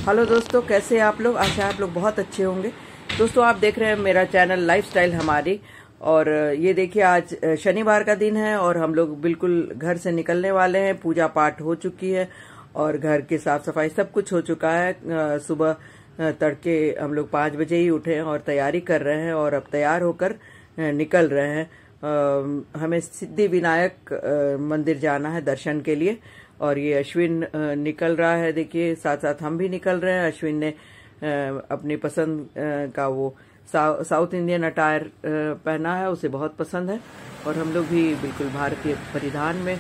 Hello दोस्तों, कैसे हैं आप लोग। आशा है आप लोग बहुत अच्छे होंगे। दोस्तों, आप देख रहे हैं मेरा चैनल लाइफस्टाइल हमारी। और ये देखिए, आज शनिवार का दिन है और हम लोग बिल्कुल घर से निकलने वाले हैं। पूजा पाठ हो चुकी है और घर की साफ सफाई सब कुछ हो चुका है। सुबह तड़के हम लोग 5 बजे ही उठे हैं और तैयारी कर रहे हैं और अब तैयार होकर निकल रहे हैं। हमें सिद्धि विनायक मंदिर जाना है दर्शन के लिए। और ये अश्विन निकल रहा है, देखिए साथ साथ हम भी निकल रहे हैं। अश्विन ने अपनी पसंद का वो साउथ इंडियन अटायर पहना है, उसे बहुत पसंद है। और हम लोग भी बिल्कुल भारतीय परिधान में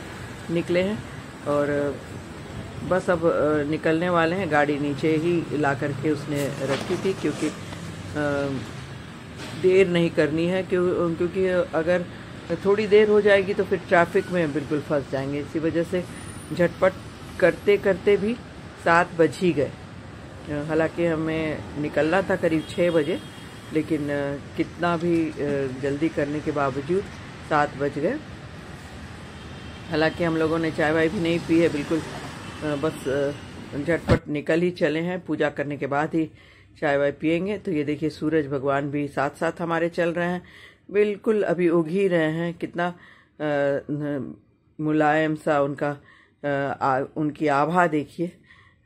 निकले हैं और बस अब निकलने वाले हैं। गाड़ी नीचे ही ला करके उसने रखी थी क्योंकि देर नहीं करनी है, क्योंकि अगर थोड़ी देर हो जाएगी तो फिर ट्रैफिक में बिल्कुल फंस जाएंगे। इसी वजह से झटपट करते करते भी 7 बज ही गए। हालांकि हमें निकलना था करीब 6 बजे, लेकिन कितना भी जल्दी करने के बावजूद 7 बज गए। हालांकि हम लोगों ने चाय वाय भी नहीं पी है, बिल्कुल बस झटपट निकल ही चले हैं। पूजा करने के बाद ही चाय वाय पियेंगे। तो ये देखिए, सूरज भगवान भी साथ साथ हमारे चल रहे हैं, बिल्कुल अभी उग ही रहे हैं। कितना मुलायम सा उनकी आभा देखिए,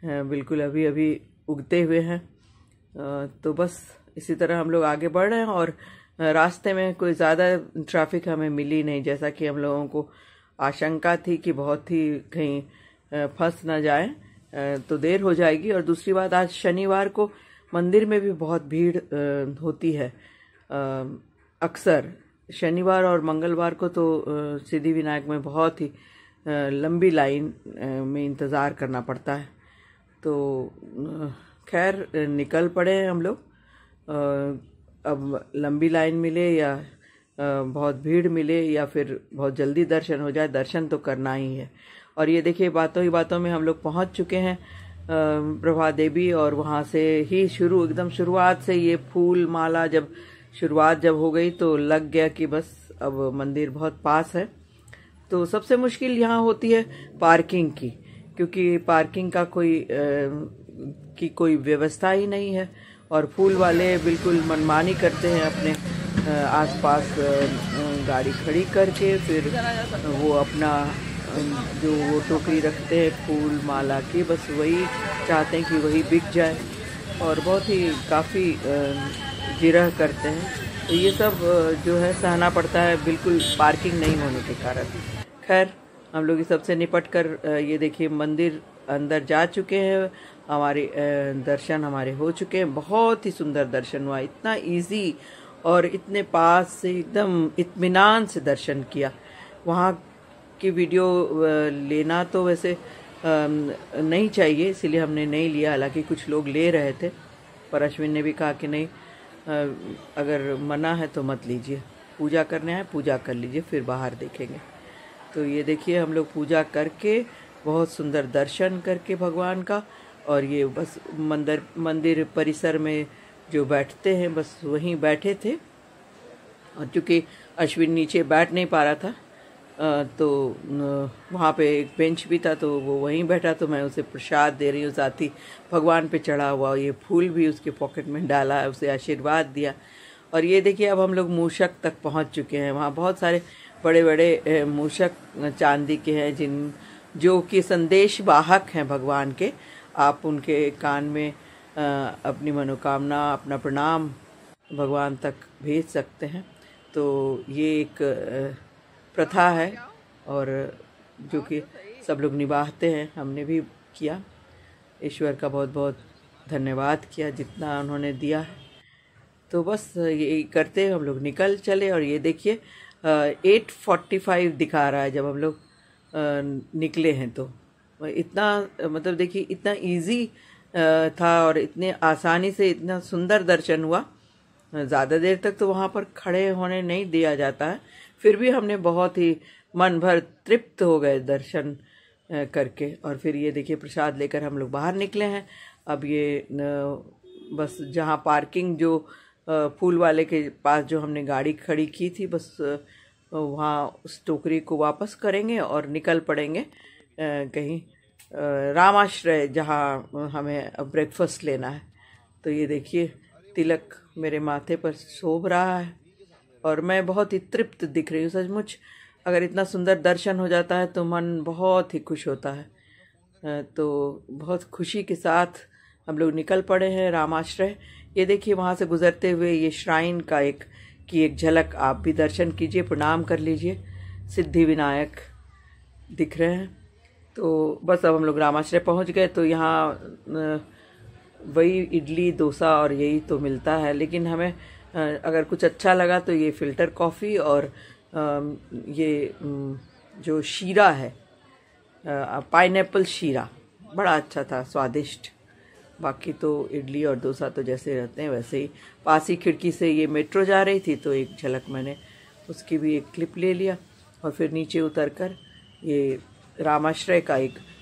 बिल्कुल अभी अभी उगते हुए हैं। तो बस इसी तरह हम लोग आगे बढ़ रहे हैं और रास्ते में कोई ज़्यादा ट्रैफिक हमें मिली नहीं, जैसा कि हम लोगों को आशंका थी कि बहुत ही कहीं फंस ना जाए तो देर हो जाएगी। और दूसरी बात, आज शनिवार को मंदिर में भी बहुत भीड़ होती है। अक्सर शनिवार और मंगलवार को तो सिद्धि विनायक में बहुत ही लंबी लाइन में इंतज़ार करना पड़ता है। तो खैर निकल पड़े हैं हम लोग। अब लंबी लाइन मिले या बहुत भीड़ मिले या फिर बहुत जल्दी दर्शन हो जाए, दर्शन तो करना ही है। और ये देखिए, बातों ही बातों में हम लोग पहुंच चुके हैं प्रभा देवी। और वहां से ही एकदम शुरुआत से ये फूल माला शुरुआत जब हो गई तो लग गया कि बस अब मंदिर बहुत पास है। तो सबसे मुश्किल यहाँ होती है पार्किंग की, क्योंकि पार्किंग का कोई व्यवस्था ही नहीं है। और फूल वाले बिल्कुल मनमानी करते हैं, अपने आसपास गाड़ी खड़ी करके फिर वो अपना जो वो टोकरी रखते हैं फूल माला की, बस वही चाहते हैं कि वही बिक जाए और बहुत ही काफ़ी जिरह करते हैं। तो ये सब जो है सहना पड़ता है, बिल्कुल पार्किंग नहीं होने के कारण। खैर हम लोग इस सबसे निपट कर ये देखिए मंदिर अंदर जा चुके हैं। हमारे दर्शन हमारे हो चुके हैं। बहुत ही सुंदर दर्शन हुआ, इतना इजी और इतने पास से एकदम इत्मीनान से दर्शन किया। वहाँ की वीडियो लेना तो वैसे नहीं चाहिए, इसलिए हमने नहीं लिया। हालांकि कुछ लोग ले रहे थे, पर अश्विन ने भी कहा कि नहीं, अगर मना है तो मत लीजिए, पूजा करने आए पूजा कर लीजिए, फिर बाहर देखेंगे। तो ये देखिए, हम लोग पूजा करके बहुत सुंदर दर्शन करके भगवान का, और ये बस मंदिर परिसर में जो बैठते हैं बस वहीं बैठे थे। और चूँकि अश्विन नीचे बैठ नहीं पा रहा था तो वहाँ पे एक बेंच भी था, तो वो वहीं बैठा। तो मैं उसे प्रसाद दे रही हूँ, साथ ही भगवान पे चढ़ा हुआ ये फूल भी उसके पॉकेट में डाला, उसे आशीर्वाद दिया। और ये देखिए, अब हम लोग मूषक तक पहुँच चुके हैं। वहाँ बहुत सारे बड़े बड़े मूषक चांदी के हैं जो कि संदेश वाहक हैं भगवान के। आप उनके कान में अपनी मनोकामना, अपना प्रणाम भगवान तक भेज सकते हैं। तो ये एक प्रथा है और जो कि सब लोग निभाते हैं, हमने भी किया। ईश्वर का बहुत बहुत धन्यवाद किया जितना उन्होंने दिया है। तो बस ये करते हम लोग निकल चले। और ये देखिए 8:45 दिखा रहा है जब हम लोग निकले हैं। तो इतना मतलब देखिए, इतना इजी था और इतने आसानी से इतना सुंदर दर्शन हुआ। ज़्यादा देर तक तो वहाँ पर खड़े होने नहीं दिया जाता है, फिर भी हमने बहुत ही मन भर तृप्त हो गए दर्शन करके। और फिर ये देखिए, प्रसाद लेकर हम लोग बाहर निकले हैं। अब ये बस जहाँ पार्किंग जो फूल वाले के पास जो हमने गाड़ी खड़ी की थी, बस वहाँ उस टोकरी को वापस करेंगे और निकल पड़ेंगे कहीं रामाश्रय जहाँ हमें ब्रेकफास्ट लेना है। तो ये देखिए तिलक मेरे माथे पर शोभ रहा है और मैं बहुत ही तृप्त दिख रही हूँ। सचमुच अगर इतना सुंदर दर्शन हो जाता है तो मन बहुत ही खुश होता है। तो बहुत खुशी के साथ हम लोग निकल पड़े हैं रामाश्रय। ये देखिए वहाँ से गुजरते हुए ये श्राइन का एक झलक आप भी दर्शन कीजिए, प्रणाम कर लीजिए। सिद्धि विनायक दिख रहे हैं। तो बस अब हम लोग रामाश्रय पहुँच गए। तो यहाँ वही इडली डोसा और यही तो मिलता है, लेकिन हमें अगर कुछ अच्छा लगा तो ये फ़िल्टर कॉफ़ी और ये जो शीरा है पाइनएप्पल शीरा बड़ा अच्छा था, स्वादिष्ट। बाकी तो इडली और डोसा तो जैसे रहते हैं वैसे ही। पास ही खिड़की से ये मेट्रो जा रही थी तो एक झलक मैंने उसकी भी एक क्लिप ले लिया और फिर नीचे उतरकर ये रामाश्रय का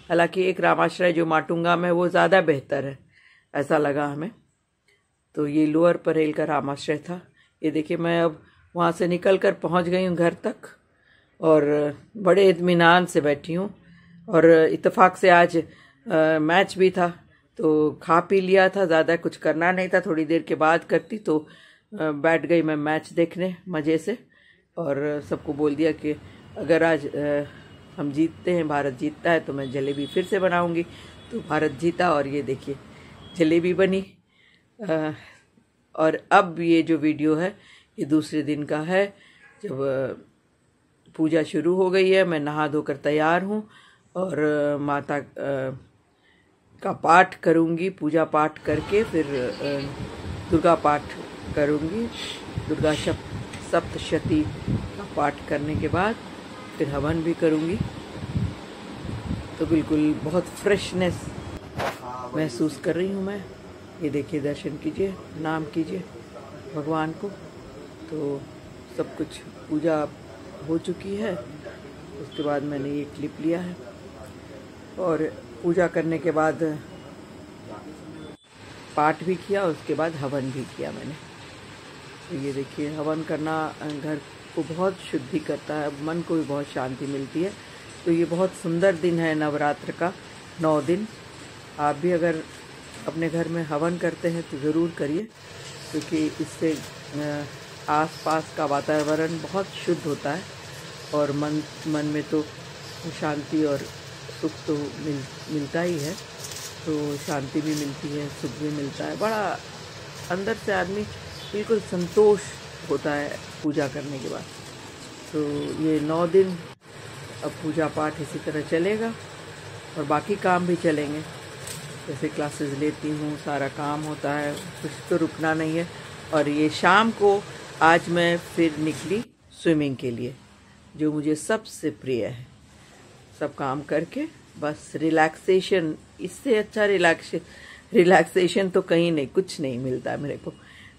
हालांकि एक रामाश्रय जो माटुंगा में वो ज़्यादा बेहतर है ऐसा लगा हमें। तो ये लोअर परेल का रामाश्रय था। ये देखिए मैं अब वहाँ से निकल कर पहुँच गई हूँ घर तक और बड़े इत्मीनान से बैठी हूँ। और इत्तेफाक से आज मैच भी था तो खा पी लिया था, ज़्यादा कुछ करना नहीं था, थोड़ी देर के बाद करती। तो बैठ गई मैं मैच देखने मज़े से और सबको बोल दिया कि अगर आज हम जीतते हैं, भारत जीतता है तो मैं जलेबी फिर से बनाऊंगी। तो भारत जीता और ये देखिए जलेबी बनी। और अब ये जो वीडियो है ये दूसरे दिन का है जब पूजा शुरू हो गई है। मैं नहा धोकर तैयार हूँ और माता का पाठ करूँगी, पूजा पाठ करके फिर दुर्गा पाठ करूँगी। दुर्गा सप्तशती का पाठ करने के बाद फिर हवन भी करूँगी। तो बिल्कुल बहुत फ्रेशनेस महसूस कर रही हूँ मैं। ये देखिए दर्शन कीजिए, नाम कीजिए भगवान को। तो सब कुछ पूजा हो चुकी है। उसके बाद मैंने ये क्लिप लिया है और पूजा करने के बाद पाठ भी किया, उसके बाद हवन भी किया मैंने। तो ये देखिए हवन करना घर को बहुत शुद्धि करता है, मन को भी बहुत शांति मिलती है। तो ये बहुत सुंदर दिन है नवरात्र का, 9 दिन। आप भी अगर अपने घर में हवन करते हैं तो ज़रूर करिए, क्योंकि इससे आसपास का वातावरण बहुत शुद्ध होता है और मन में तो शांति और सुख तो मिलता ही है। तो शांति भी मिलती है, सुख भी मिलता है, बड़ा अंदर से आदमी बिल्कुल संतोष होता है पूजा करने के बाद। तो ये 9 दिन अब पूजा पाठ इसी तरह चलेगा और बाकी काम भी चलेंगे। जैसे क्लासेस लेती हूँ, सारा काम होता है, कुछ तो रुकना नहीं है। और ये शाम को आज मैं फिर निकली स्विमिंग के लिए, जो मुझे सबसे प्रिय है। सब काम करके बस रिलैक्सेशन, इससे अच्छा रिलैक्सेशन तो कहीं नहीं, कुछ नहीं मिलता मेरे को।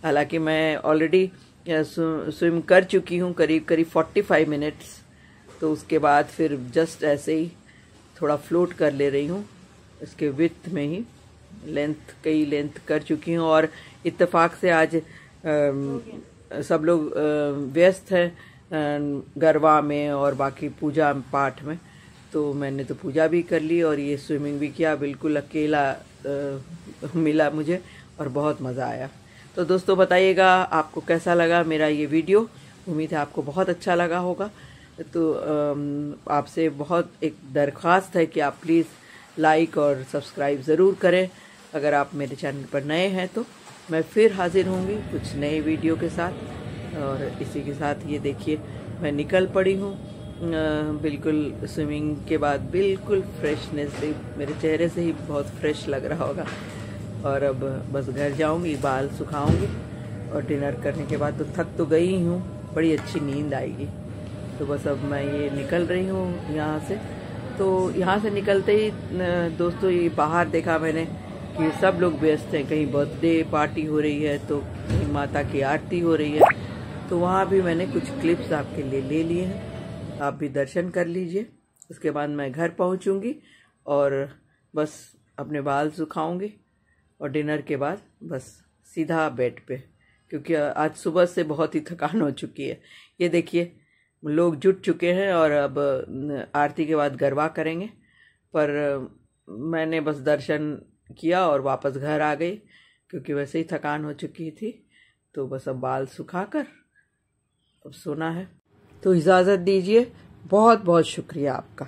हालांकि मैं ऑलरेडी स्विम कर चुकी हूँ करीब 45 मिनट्स। तो उसके बाद फिर जस्ट ऐसे ही थोड़ा फ्लोट कर ले रही हूँ, इसके विड्थ में ही कई लेंथ कर चुकी हूँ। और इत्तेफाक से आज सब लोग व्यस्त हैं गरबा में और बाकी पूजा पाठ में। तो मैंने तो पूजा भी कर ली और ये स्विमिंग भी किया, बिल्कुल अकेला मिला मुझे और बहुत मज़ा आया। तो दोस्तों बताइएगा आपको कैसा लगा मेरा ये वीडियो। उम्मीद है आपको बहुत अच्छा लगा होगा। तो आपसे बहुत एक दरख्वास्त है कि आप प्लीज़ लाइक और सब्सक्राइब ज़रूर करें। अगर आप मेरे चैनल पर नए हैं तो मैं फिर हाजिर होंगी कुछ नए वीडियो के साथ। और इसी के साथ ये देखिए मैं निकल पड़ी हूँ बिल्कुल स्विमिंग के बाद, बिल्कुल फ्रेशनेस से, मेरे चेहरे से ही बहुत फ्रेश लग रहा होगा। और अब बस घर जाऊँगी, बाल सुखाऊँगी और डिनर करने के बाद तो थक तो गई हूँ, बड़ी अच्छी नींद आएगी। तो बस अब मैं ये निकल रही हूँ यहाँ से। तो यहाँ से निकलते ही दोस्तों ये बाहर देखा मैंने कि सब लोग व्यस्त हैं, कहीं बर्थडे पार्टी हो रही है तो कहीं माता की आरती हो रही है। तो वहाँ भी मैंने कुछ क्लिप्स आपके लिए ले लिए हैं, आप भी दर्शन कर लीजिए। उसके बाद मैं घर पहुँचूँगी और बस अपने बाल सुखाऊँगी और डिनर के बाद बस सीधा बेड पे, क्योंकि आज सुबह से बहुत ही थकान हो चुकी है। ये देखिए लोग जुट चुके हैं और अब आरती के बाद गरबा करेंगे। पर मैंने बस दर्शन किया और वापस घर आ गई, क्योंकि वैसे ही थकान हो चुकी थी। तो बस अब बाल सुखाकर अब सोना है। तो इजाज़त दीजिए, बहुत बहुत शुक्रिया आपका।